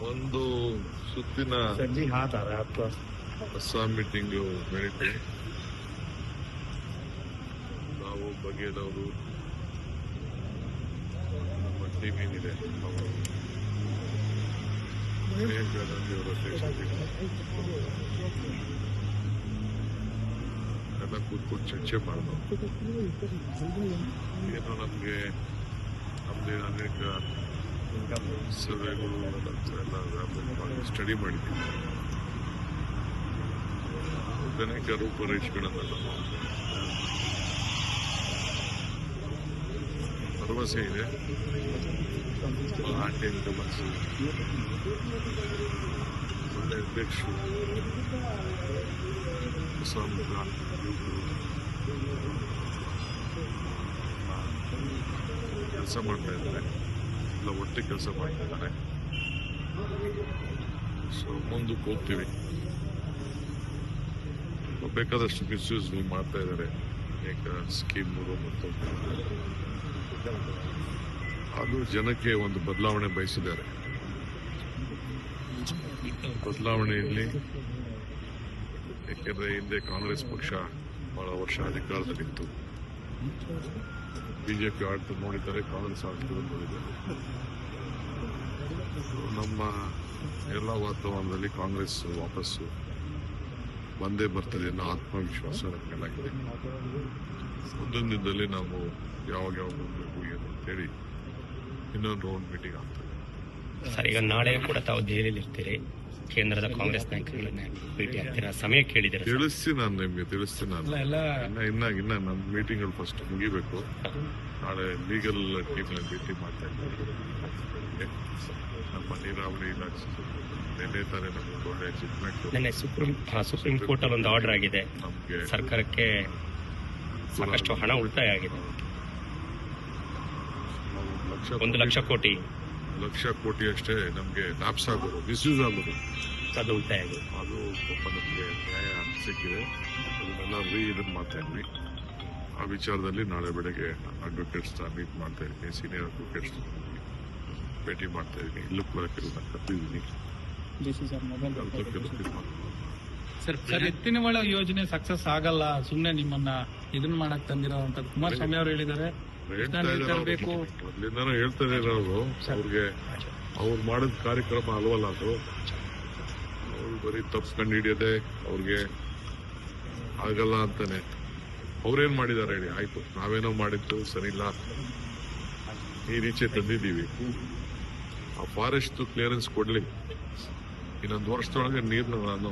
ಒಂದು ಸುತ್ತಿನ सर हाथ आ रहा है आपका। ಅಸ್ಸಾಂ ಮೀಟಿಂಗ್ ನಡೀತು. ನಾವು ಬಗೆದವರು ನಮ್ಮ ಟೀಮ್ ಏನಿದೆ ಅವರು ಪ್ರಿಯಾಂಕಾ ಗಾಂಧಿ ಅವರ ಅಧ್ಯಕ್ಷತೆಯಲ್ಲಿ ಎಲ್ಲ ಕೂತ್ಕೊಂಡು ಚರ್ಚೆ ಮಾಡೋದು. ಏನೋ ನಮಗೆ ನಮ್ಮದೇ ಅನೇಕ ಸರ್ವೆಗಳು ಎಲ್ಲ ಸ್ಟಡಿ ಮಾಡಿದ್ದೀವಿ. ಅನೇಕ ರೂಪರೇಷೆಗಳನ್ನು ಭರವಸೆ ಇದೆ. ಆಂಟಿ ಮನಸ್ಸು ಒಳ್ಳೆ ಅಧ್ಯಕ್ಷರು, ಅಸ್ಸಾಂ ಕೆಲಸ ಮಾಡ್ತಾ ಇದ್ದಾರೆ, ಎಲ್ಲ ಒಟ್ಟಿಗೆ ಕೆಲಸ ಮಾಡ್ತಾ ಇದ್ದಾರೆ. ಸೊ ಮುಂದಕ್ಕೆ ಹೋಗ್ತೀವಿ. ಬೇಕಾದಷ್ಟು ಮಿಸ್ಯೂಸ್ ಮಾಡ್ತಾ ಇದ್ದಾರೆ ಅನೇಕ ಸ್ಕೀಮ್ಗಳು ಮತ್ತು ಅದು ಜನಕ್ಕೆ ಒಂದು ಬದಲಾವಣೆ ಬಯಸಿದ್ದಾರೆ. ಬದಲಾವಣೆಯಲ್ಲಿ ಯಾಕೆಂದ್ರೆ ಹಿಂದೆ ಕಾಂಗ್ರೆಸ್ ಪಕ್ಷ ಬಹಳ ವರ್ಷ ಅಧಿಕಾರದಲ್ಲಿತ್ತು. ಬಿಜೆಪಿ ಆಡ್ತು ನೋಡಿದ್ದಾರೆ, ಕಾಂಗ್ರೆಸ್ ಆಡ್ತು ನೋಡಿದ್ದಾರೆ. ನಮ್ಮ ಎಲ್ಲ ವಾತಾವರಣದಲ್ಲಿ ಕಾಂಗ್ರೆಸ್ ವಾಪಸ್ಸು ಬಂದೇ ಬರ್ತದೆ ಅನ್ನೋ ಆತ್ಮವಿಶ್ವಾಸ ನಮಗೆಲ್ಲಾಗಿದೆ. ಮುಂದಿನ ದಿನದಲ್ಲಿ ನಾವು ಯಾವಾಗ ಹೋಗ್ಬೇಕು ಏನು ಅಂತೇಳಿ ಇನ್ನೊಂದು ರೌಂಡ್ ಮೀಟಿಂಗ್ ಆಗ್ತದೆ. ಸರ್, ಈಗ ನಾಳೆ ಕೂಡ ತಾವು ದೆಹಲಿಯಲ್ಲಿ ಇರ್ತೀರಿ, ಕೇಂದ್ರದ ಕಾಂಗ್ರೆಸ್ ನಾಯಕರನ್ನ ಭೇಟಿ ಆಗ್ತೀರಾ, ಸಮಯ ಕೇಳಿದ್ದೀರಾ? ತಿಳಿಸ್ತೀನಿ, ನಾನು ನಿಮಗೆ ತಿಳಿಸ್ತೀನಿ. ಇನ್ನ ನಮ್ಮ ಮೀಟಿಂಗ್ಗಳು ಫಸ್ಟ್ ಮುಗಿಬೇಕು. ನಾಳೆ ಲೀಗಲ್ ಟೀಮ್ನ ಭೇಟಿ ಮಾಡ್ತಾ ಇದ್ದೀವಿ. ನಮ್ಮ ನೀರಾವರಿ ಇಲಾಖೆ ನಿನ್ನೆ ತಾನೇ ನಮಗೆ ಒಳ್ಳೆ ಅಚೀವ್ಮೆಂಟ್. ನಿನ್ನೆ ಸುಪ್ರೀಂ ಕೋರ್ಟ್ ಅಲ್ಲಿ ಒಂದು ಆರ್ಡರ್ ಆಗಿದೆ, ನಮಗೆ ಸರ್ಕಾರಕ್ಕೆ ಸಾಕಷ್ಟು ಹಣ ಉಳಿತಾಯ ಆಗಿದೆ. 1 ಲಕ್ಷ ಕೋಟಿ ಅಷ್ಟೇ ನಮಗೆ ಲ್ಯಾಪ್ಸ್ ಆಗೋದು, ಮಿಸ್ಯೂಸ್ ಆಗೋದು, ಅದು ಉಳಿತಾಯ ಆಗಿದೆ. ಅದು ಪಾಪ ನಮಗೆ ನ್ಯಾಯ ಸಿಕ್ಕಿದೆ. ಅದನ್ನೆಲ್ಲ ಇದನ್ನು ಮಾಡ್ತಾ ಇದ್ವಿ. ಆ ವಿಚಾರದಲ್ಲಿ ನಾಳೆ ಬೆಳಗ್ಗೆ ಅಡ್ವೊಕೇಟ್ಸ್ ಮೀಟ್ ಮಾಡ್ತಾ ಇದ್ದೀನಿ, ಸೀನಿಯರ್ ಅಡ್ವೊಕೇಟ್ಸ್ ಭೇಟಿ ಮಾಡ್ತಾ ಇದ್ದೀನಿ. ಇಲ್ಲೂ ಕೂಡ ಕೆಲವು ಕರ್ತಿದ್ದೀನಿ. ಸರ್, ಎತ್ತಿನಹೊಳೆ ಯೋಜನೆ ಸಕ್ಸಸ್ ಆಗಲ್ಲ, ಸುಮ್ನೆ ನಿಮ್ಮನ್ನ ಇದನ್ನ ಮಾಡಕ್ ತಂದಿರೋಂತ ಕುಮಾರಸ್ವಾಮಿ ಅವರು ಹೇಳಿದ್ದಾರೆ. ಮೊದಲಿಂದಾನು ಹೇಳ್ತಾನೆ ಇರೋರು, ಅವ್ರಿಗೆ ಅವ್ರು ಮಾಡಿದ ಕಾರ್ಯಕ್ರಮ ಅಲ್ವಲ್ಲ ಅದು. ಅವ್ರು ಬರೀ ತಪ್ಪು ಕಂಡು ಹಿಡಿಯೋದೆ, ಅವ್ರಿಗೆ ಆಗಲ್ಲ ಅಂತಾನೆ. ಅವ್ರೇನ್ ಮಾಡಿದಾರೆ ಹೇಳಿ? ಆಯ್ತು, ನಾವೇನೋ ಮಾಡಿದ್ದು ಸರಿ ಇಲ್ಲ, ನೀರೀಚೆ ತಂದಿದ್ದೀವಿ. ಆ ಫಾರೆಸ್ಟ್ ಕ್ಲಿಯರೆನ್ಸ್ ಕೊಡ್ಲಿ, ಇನ್ನೊಂದು ವರ್ಷದೊಳಗೆ ನೀರ್ನ ನಾನು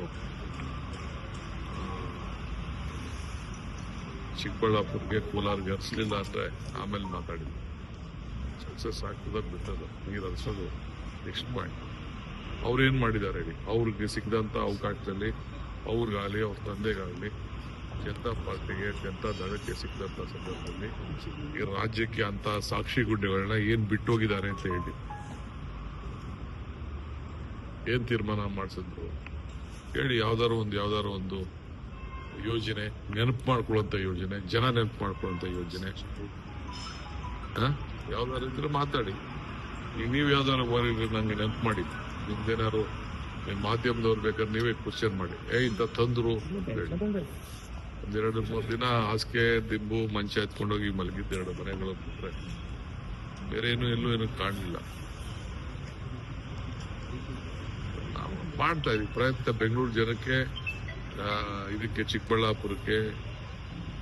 ಚಿಕ್ಕಬಳ್ಳಾಪುರ್ಗೆ ಕೋಲಾರ್ಗೆ ಹರಿಸಲಿಲ್ಲ ಅಂದ್ರೆ ಆಮೇಲೆ ಮಾತಾಡಿದ್ವಿ. ಸಕ್ಸಸ್ ಆಗ್ತದ ಬಿಟ್ಟದ ನೀರು ಹರಿಸೋದು ನೆಕ್ಸ್ಟ್ ಪಾಯಿಂಟ್. ಅವ್ರೇನ್ ಮಾಡಿದ್ದಾರೆ ಹೇಳಿ? ಅವ್ರಿಗೆ ಸಿಕ್ಕದಂತ ಅವಕಾಶದಲ್ಲಿ ಅವ್ರಿಗಾಗಲಿ ಅವ್ರ ತಂದೆಗಾಗಲಿ ಜನತಾ ಪಾರ್ಟಿಗೆ ಜನತಾ ದಳಕ್ಕೆ ಸಿಕ್ಕದಂತ ಸಂದರ್ಭದಲ್ಲಿ ಈ ರಾಜ್ಯಕ್ಕೆ ಅಂತ ಸಾಕ್ಷಿ ಗುಡ್ಡೆಗಳನ್ನ ಏನ್ ಬಿಟ್ಟೋಗಿದ್ದಾರೆ ಅಂತ ಹೇಳಿ ಏನ್ ತೀರ್ಮಾನ ಮಾಡಿಸಿದ್ರು ಹೇಳಿ? ಯಾವ್ದಾರು ಒಂದು ಯೋಜನೆ ನೆನಪು ಮಾಡ್ಕೊಳ್ಳುವಂತ ಯೋಜನೆ, ಜನ ನೆನಪು ಮಾಡ್ಕೊಳ್ಳುವಂತ ಯೋಜನೆ ಯಾವ್ದಾರು ಇದ್ರೆ ಮಾತಾಡಿ. ಈಗ ನೀವು ಯಾವ್ದಾರು ಬರೀ ನಂಗೆ ನೆನಪು ಮಾಡಿ, ನಿಮ್ದೇನಾರು ನಿಮ್ ಮಾಧ್ಯಮದವ್ರು ಬೇಕಾದ್ರೆ ನೀವೇ ಕ್ವಶನ್ ಮಾಡಿ, ಇಂತ ತಂದ್ರು ಒಂದೆರಡು 3 ದಿನ ಹಾಸಿಗೆ ದಿಂಬು ಮಂಚ ಎತ್ಕೊಂಡೋಗಿ ಮಲಗಿದ್ದು 2 ಮನೆಗಳು ಬಿಟ್ರೆ ಬೇರೆ ಎಲ್ಲೂ ಕಾಣಲಿಲ್ಲ. ಮಾಡ್ತಾ ಇದೀವಿ ಪ್ರಯತ್ನ. ಬೆಂಗಳೂರು ಜನಕ್ಕೆ, ಇದಕ್ಕೆ ಚಿಕ್ಕಬಳ್ಳಾಪುರಕ್ಕೆ,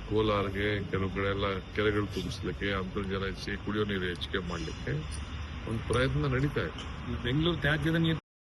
ಕೋಲಾರ್ಗೆ, ಕೆಲವು ಕಡೆ ಎಲ್ಲ ಕೆರೆಗಳು ತುಂಬಿಸ್ಲಿಕ್ಕೆ, ಅಂತರ್ಜಲ ಹೆಚ್ಚಿ ಕುಡಿಯೋ ನೀರು ಹೆಚ್ಚಿಗೆ ಮಾಡ್ಲಿಕ್ಕೆ ಒಂದು ಪ್ರಯತ್ನ ನಡೀತಾ ಇದೆ. ಬೆಂಗಳೂರು ತ್ಯಾಜ್ಯದ ನೀರು